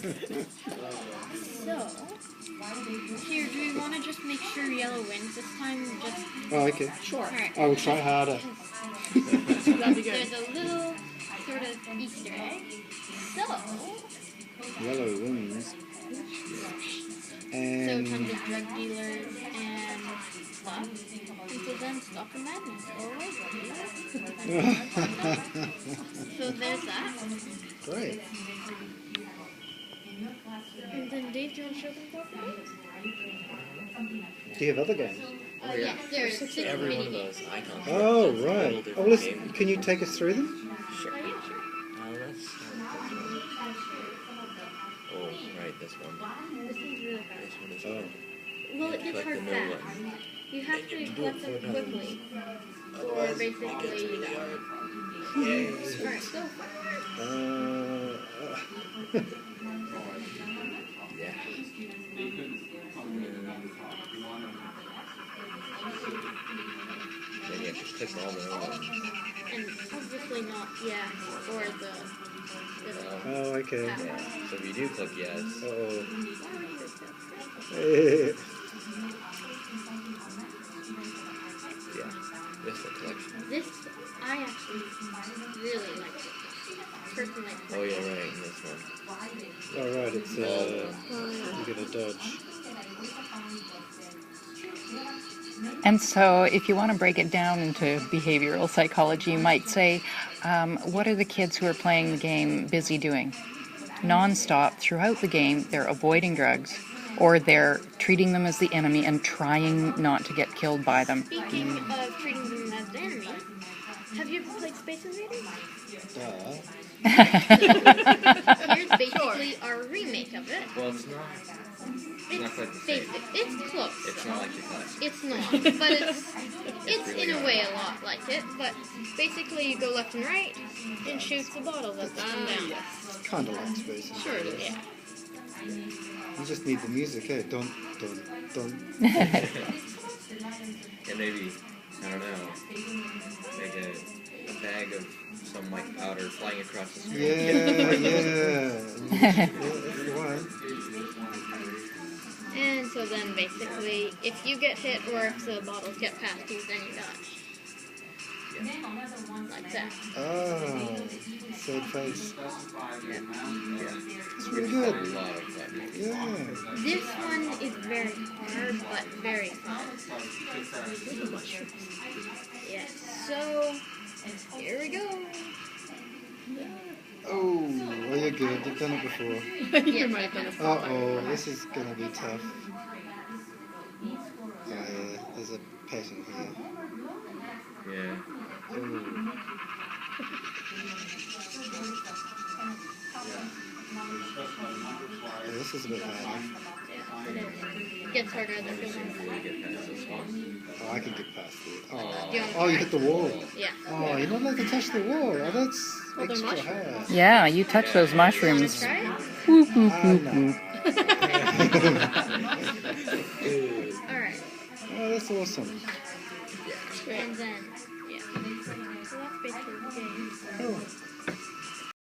So, here, do we want to just make sure yellow wins this time? Just Oh, okay. sure. Right. I will try harder. That'd be good. There's a little sort of Easter egg. So, Yellow wins. so And tons of drug dealers and stuff. Until then, stop the madness. Always. So there's that. great. And then Dave, do you want to show them Puppies? Do you have other games? Yes, there's 6 Every mini one of games. those icons. Oh, represents a right. little Oh, different listen, game. can you take us through them? Sure. Oh, yeah, sure. Let's Oh, right, this one. This is really hard. This one is Oh. hard. Well, it gets Collect hard the no fast. one. You have to collect them quickly. Or Otherwise, basically... it gets pretty hard. Yay. Yay. Alright, go for Yeah. Then you have to click all the ones. And obviously not, yeah, or the Oh, okay. Yeah. So if you do click yes. Uh-oh. Yeah. This is the collection. This, I actually really like it. Personally. Oh yeah, right. And this one. Oh, right, it's, you get a dodge. And so if you want to break it down into behavioral psychology, you might say, what are the kids who are playing the game busy doing? Non-stop, throughout the game, they're avoiding drugs, or they're treating them as the enemy and trying not to get killed by them. Speaking of treating them as the enemy, have you ever played Space Invaders? Here's basically our remake of it. Well, it's not. It's not quite the same. Basic. It's close. It's not like the classic. It's not, but it's really in a hard. way a lot like it. But basically, you go left and right and shoot the bottles as they come down. Kind of like Space. Sure it is. Yeah. You just need the music, eh? Don't. Yeah, maybe, I don't know, make a bag of some like powder flying across the screen. Yeah. If you want. And so then basically, if you get hit or if the bottles get past you, then you dodge. Like that. Oh, sad face. Yeah. It's really good. A lot of fun. Yeah. This one is very hard, but very fun. Yes. So, here we go. Oh, well, you're good. You've done it before. You might have done it. Uh-oh, this is going to be tough. Oh, yeah, there's a pattern here. Yeah. Ooh. Yeah, this is a bit harder. It gets harder as it goes on. Really get past this one. Oh, I can get past it. Do you Oh, want oh, you hit the wall. Yeah. Oh, you're not allowed to touch the wall. Oh, that's Well, they're extra mushrooms. hard. Yeah, you touch those You want to mushrooms. try it? Whoop, whoop, whoop, No. whoop. Alright. Oh, that's awesome. And then, yeah. So that's basically the game. Oh,